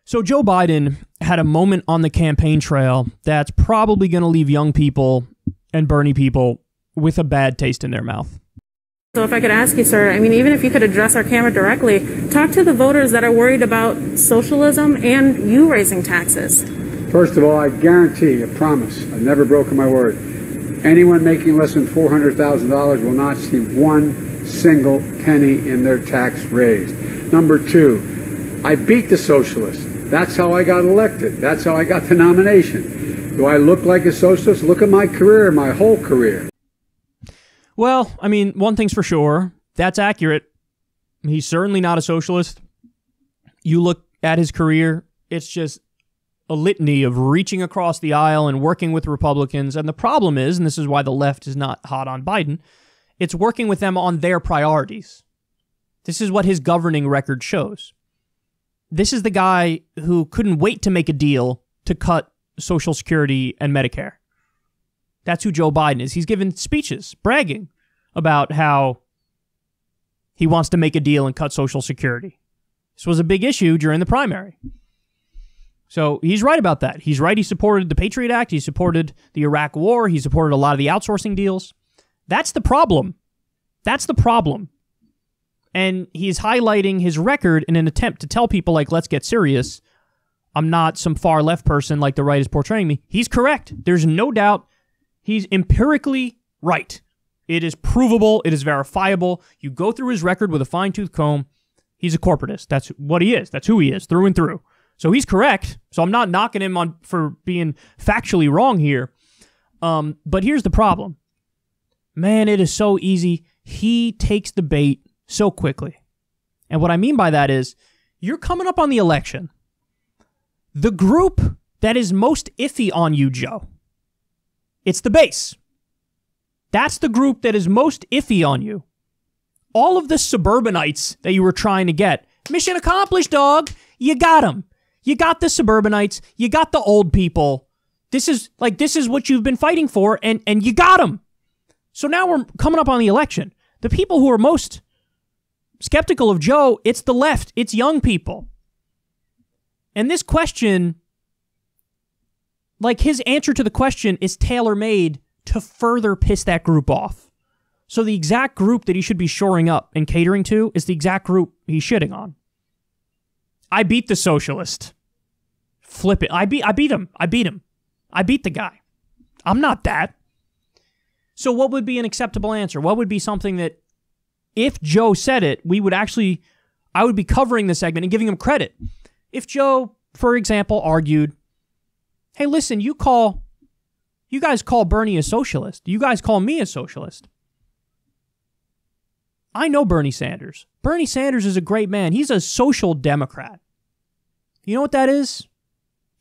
So Joe Biden had a moment on the campaign trail that's probably going to leave young people and Bernie people with a bad taste in their mouth. So if I could ask you, sir, I mean, even if you could address our camera directly, talk to the voters that are worried about socialism and you raising taxes. First of all, I guarantee, I promise, I've never broken my word. Anyone making less than $400,000 will not see one single penny in their tax raised. Number two, I beat the socialists. That's how I got elected. That's how I got the nomination. Do I look like a socialist? Look at my career, my whole career. Well, I mean, one thing's for sure. That's accurate. He's certainly not a socialist. You look at his career, it's just a litany of reaching across the aisle and working with Republicans. And the problem is, and this is why the left is not hot on Biden, it's working with them on their priorities. This is what his governing record shows. This is the guy who couldn't wait to make a deal to cut Social Security and Medicare. That's who Joe Biden is. He's given speeches bragging about how he wants to make a deal and cut Social Security. This was a big issue during the primary. So he's right about that. He's right. He supported the Patriot Act. He supported the Iraq War. He supported a lot of the outsourcing deals. That's the problem. That's the problem. And he's highlighting his record in an attempt to tell people, like, let's get serious. I'm not some far left person like the right is portraying me. He's correct. There's no doubt. He's empirically right. It is provable. It is verifiable. You go through his record with a fine-tooth comb. He's a corporatist. That's what he is. That's who he is, through and through. So he's correct. So I'm not knocking him on for being factually wrong here. But here's the problem. Man, it is so easy. He takes the bait so quickly. And what I mean by that is, you're coming up on the election. The group that is most iffy on you, Joe, it's the base. That's the group that is most iffy on you. All of the suburbanites that you were trying to get, mission accomplished, dog. You got them. You got the suburbanites. You got the old people. This is what you've been fighting for, and you got them. So now we're coming up on the election. The people who are most skeptical of Joe, it's the left. It's young people. And this question, like his answer to the question, is tailor-made to further piss that group off. So the exact group that he should be shoring up and catering to is the exact group he's shitting on. I beat the socialist. Flip it. I beat him. I beat him. I beat the guy. I'm not that. So what would be an acceptable answer? What would be something that, if Joe said it, I would be covering the segment and giving him credit. If Joe, for example, argued, hey, listen, you guys call Bernie a socialist. You guys call me a socialist. I know Bernie Sanders. Bernie Sanders is a great man. He's a social democrat. You know what that is?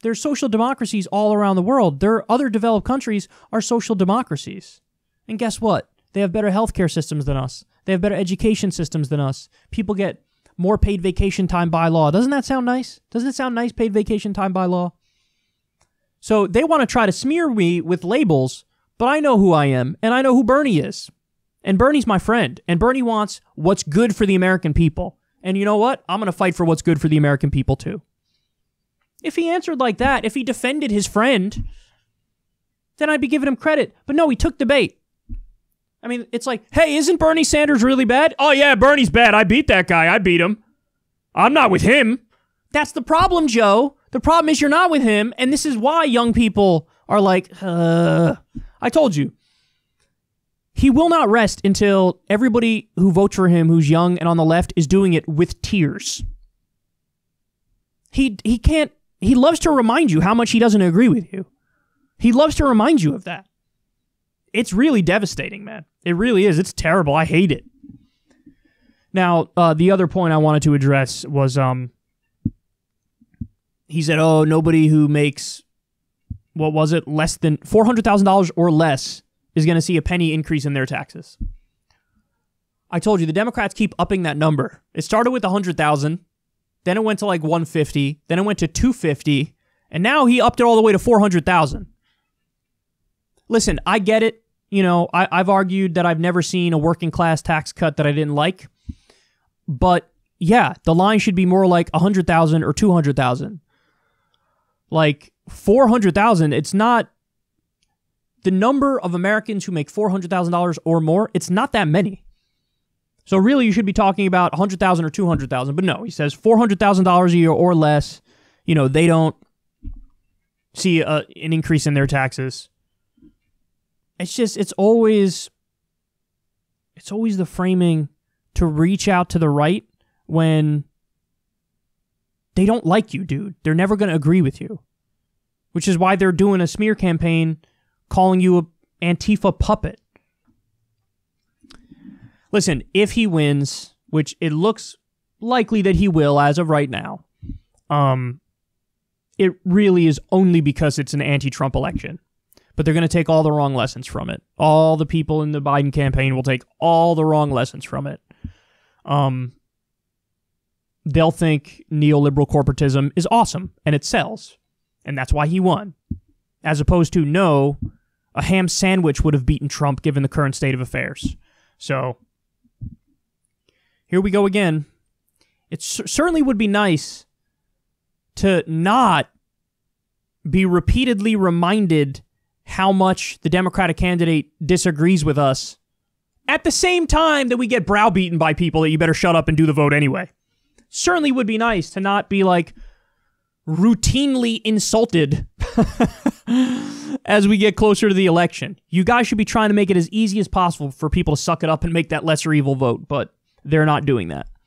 There's social democracies all around the world. There are other developed countries are social democracies. And guess what? They have better healthcare systems than us. They have better education systems than us. People get more paid vacation time by law. Doesn't that sound nice? Doesn't it sound nice, paid vacation time by law? So they want to try to smear me with labels, but I know who I am, and I know who Bernie is. And Bernie's my friend, and Bernie wants what's good for the American people. And you know what? I'm going to fight for what's good for the American people, too. If he answered like that, if he defended his friend, then I'd be giving him credit. But no, he took the bait. I mean, it's like, hey, isn't Bernie Sanders really bad? Oh, yeah, Bernie's bad. I beat that guy. I beat him. I'm not with him. That's the problem, Joe. The problem is you're not with him, and this is why young people are like, I told you. He will not rest until everybody who votes for him, who's young and on the left, is doing it with tears. He loves to remind you how much he doesn't agree with you. He loves to remind you of that. It's really devastating, man. It really is. It's terrible. I hate it. Now, the other point I wanted to address was, he said, oh, nobody who makes, what was it, less than $400,000 or less is going to see a penny increase in their taxes. I told you, the Democrats keep upping that number. It started with 100,000, then it went to like 150, then it went to 250, and now he upped it all the way to 400,000. Listen, I get it. You know, I've argued that I've never seen a working class tax cut that I didn't like. But yeah, the line should be more like 100,000 or 200,000. Like 400,000, it's not the number of Americans who make $400,000 or more, it's not that many. So really, you should be talking about 100,000 or 200,000. But no, he says $400,000 a year or less. You know, they don't see an increase in their taxes. It's just, it's always the framing to reach out to the right when they don't like you, dude. They're never going to agree with you. Which is why they're doing a smear campaign calling you an Antifa puppet. Listen, if he wins, which it looks likely that he will as of right now, it really is only because it's an anti-Trump election. But they're going to take all the wrong lessons from it. All the people in the Biden campaign will take all the wrong lessons from it. They'll think neoliberal corporatism is awesome, and it sells. And that's why he won. As opposed to, no, a ham sandwich would have beaten Trump given the current state of affairs. So, here we go again. It certainly would be nice to not be repeatedly reminded how much the Democratic candidate disagrees with us at the same time that we get browbeaten by people that you better shut up and do the vote anyway. Certainly would be nice to not be like routinely insulted as we get closer to the election. You guys should be trying to make it as easy as possible for people to suck it up and make that lesser evil vote, but they're not doing that.